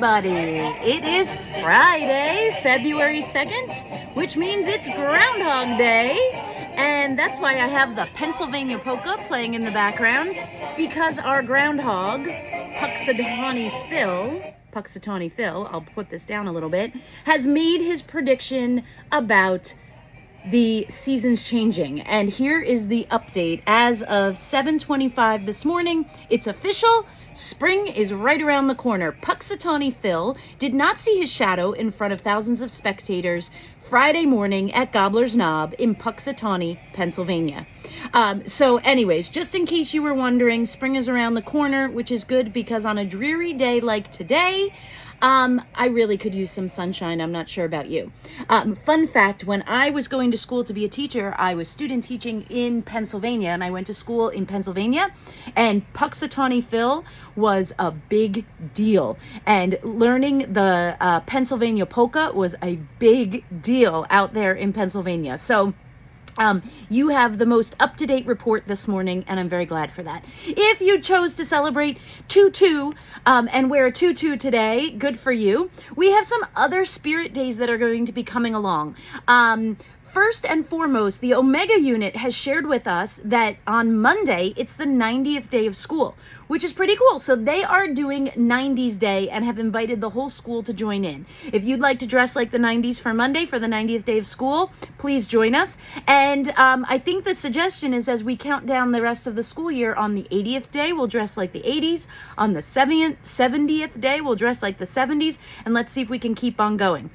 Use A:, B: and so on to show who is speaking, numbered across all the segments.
A: everybody. It is Friday, February 2nd, which means it's Groundhog Day. And that's why I have the Pennsylvania polka playing in the background, because our groundhog, Punxsutawney Phil, I'll put this down a little bit, has made his prediction about the seasons changing. And here is the update. As of 7:25 this morning, it's official. Spring is right around the corner. Punxsutawney Phil did not see his shadow in front of thousands of spectators Friday morning at Gobbler's Knob in Punxsutawney, Pennsylvania. So anyways, just in case you were wondering, spring is around the corner, which is good because on a dreary day like today, I really could use some sunshine. I'm not sure about you. Fun fact, when I was going to school to be a teacher, I was student teaching in Pennsylvania, and I went to school in Pennsylvania, and Punxsutawney Phil was a big deal. And learning the Pennsylvania polka was a big deal out there in Pennsylvania. So you have the most up-to-date report this morning, and I'm very glad for that. If you chose to celebrate tutu and wear a tutu today, good for you. We have some other spirit days that are going to be coming along. First and foremost, the Omega unit has shared with us that on Monday, it's the 90th day of school, which is pretty cool. So they are doing 90s Day and have invited the whole school to join in. If you'd like to dress like the 90s for Monday for the 90th day of school, please join us. And I think the suggestion is as we count down the rest of the school year, on the 80th day, we'll dress like the 80s. On the 70th day, we'll dress like the 70s. And let's see if we can keep on going.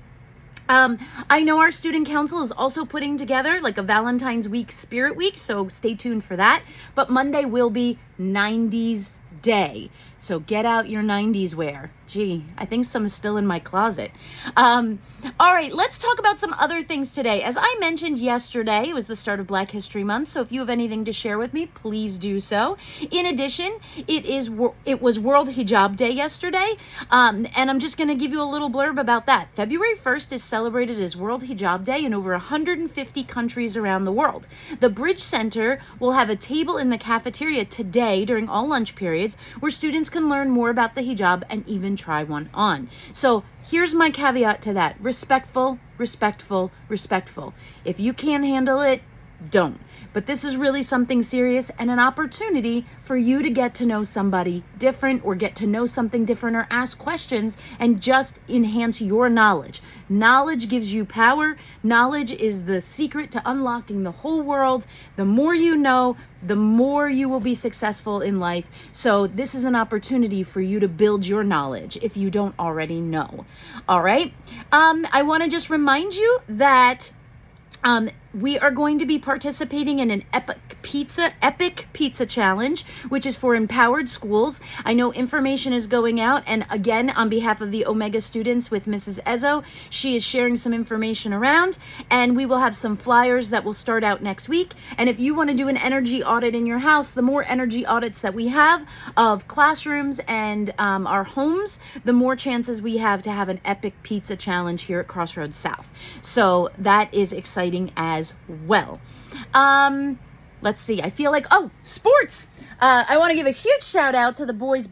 A: I know our student council is also putting together like a Valentine's Week Spirit Week, so stay tuned for that. But Monday will be 90s Day. So get out your 90s wear. Gee, I think some is still in my closet. All right, let's talk about some other things today. As I mentioned yesterday, it was the start of Black History Month, so if you have anything to share with me, please do so. In addition, it was World Hijab Day yesterday, and I'm just going to give you a little blurb about that. February 1st is celebrated as World Hijab Day in over 150 countries around the world. The Bridge Center will have a table in the cafeteria today during all lunch periods where students can learn more about the hijab and even try one on. So here's my caveat to that. Respectful, respectful, respectful. If you can't handle it, don't. But this is really something serious and an opportunity for you to get to know somebody different or get to know something different or ask questions and just enhance your knowledge. Knowledge gives you power. Knowledge is the secret to unlocking the whole world. The more you know, the more you will be successful in life. So this is an opportunity for you to build your knowledge if you don't already know. All right. I want to just remind you that we are going to be participating in an Epic Pizza Challenge, which is for empowered schools. I know information is going out, and again, on behalf of the Omega students with Mrs. Ezzo, she is sharing some information around, and we will have some flyers that will start out next week. And if you want to do an energy audit in your house, the more energy audits that we have of classrooms and our homes, the more chances we have to have an Epic Pizza Challenge here at Crossroads South. So that is exciting as well. Let's see. I feel like, sports. I want to give a huge shout out to the boys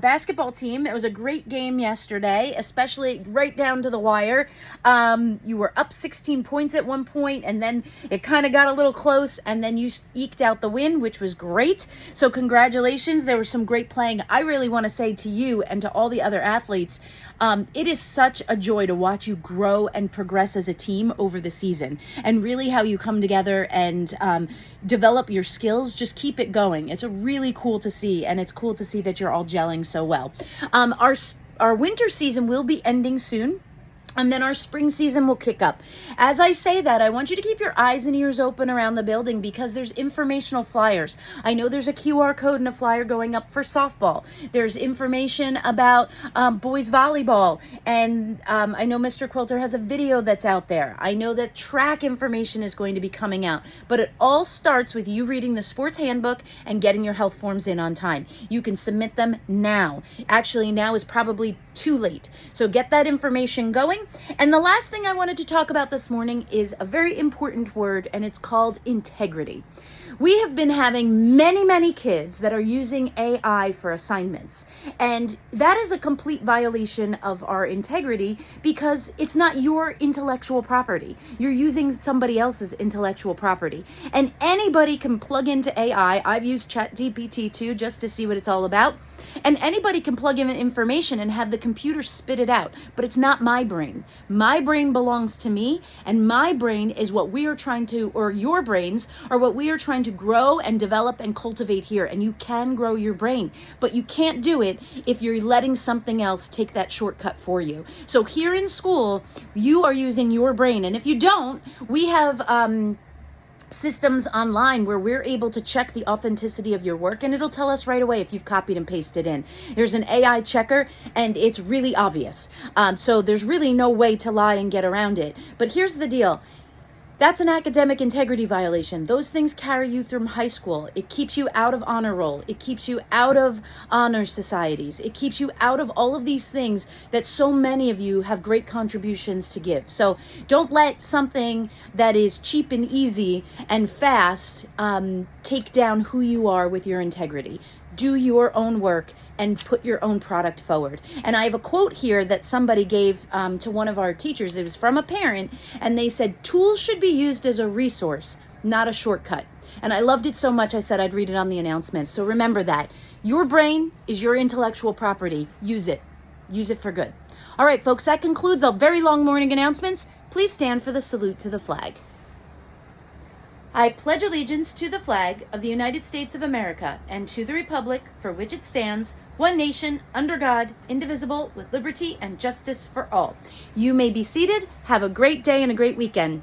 A: basketball team. It was a great game yesterday, especially right down to the wire. You were up 16 points at one point, and then it kind of got a little close, and then you eked out the win, which was great. So congratulations. There was some great playing. I really want to say to you and to all the other athletes, it is such a joy to watch you grow and progress as a team over the season, and really how you come together and develop your skills. Just keep it going. It's really cool to see, and it's cool to see that you're all gelling so well. Our winter season will be ending soon, and then our spring season will kick up. As I say that, I want you to keep your eyes and ears open around the building because there's informational flyers. I know there's a QR code and a flyer going up for softball. There's information about boys volleyball. And I know Mr. Quilter has a video that's out there. I know that track information is going to be coming out. But it all starts with you reading the sports handbook and getting your health forms in on time. You can submit them now. Actually, now is probably too late. So get that information going. And the last thing I wanted to talk about this morning is a very important word, and it's called integrity. We have been having many kids that are using AI for assignments. And that is a complete violation of our integrity because it's not your intellectual property. You're using somebody else's intellectual property. And anybody can plug into AI. I've used ChatGPT too just to see what it's all about. And anybody can plug in information and have the computer spit it out. But it's not my brain. My brain belongs to me, and my brain is what we are trying to, or your brains are what we are trying to grow and develop and cultivate here. And you can grow your brain, but you can't do it if you're letting something else take that shortcut for you. So here in school, you are using your brain. And if you don't, we have systems online where we're able to check the authenticity of your work, and it'll tell us right away if you've copied and pasted in. There's an AI checker, and it's really obvious. So there's really no way to lie and get around it. But here's the deal. That's an academic integrity violation. Those things carry you through high school. It keeps you out of honor roll. It keeps you out of honor societies. It keeps you out of all of these things that so many of you have great contributions to give. So don't let something that is cheap and easy and fast take down who you are with your integrity. Do your own work and put your own product forward. And I have a quote here that somebody gave to one of our teachers. It was from a parent, and they said, tools should be used as a resource, not a shortcut. And I loved it so much, I said I'd read it on the announcements. So remember that. Your brain is your intellectual property. Use it. Use it for good. All right, folks, that concludes our very long morning announcements. Please stand for the salute to the flag. I pledge allegiance to the flag of the United States of America and to the republic for which it stands, one nation, under God, indivisible, with liberty and justice for all. You may be seated. Have a great day and a great weekend.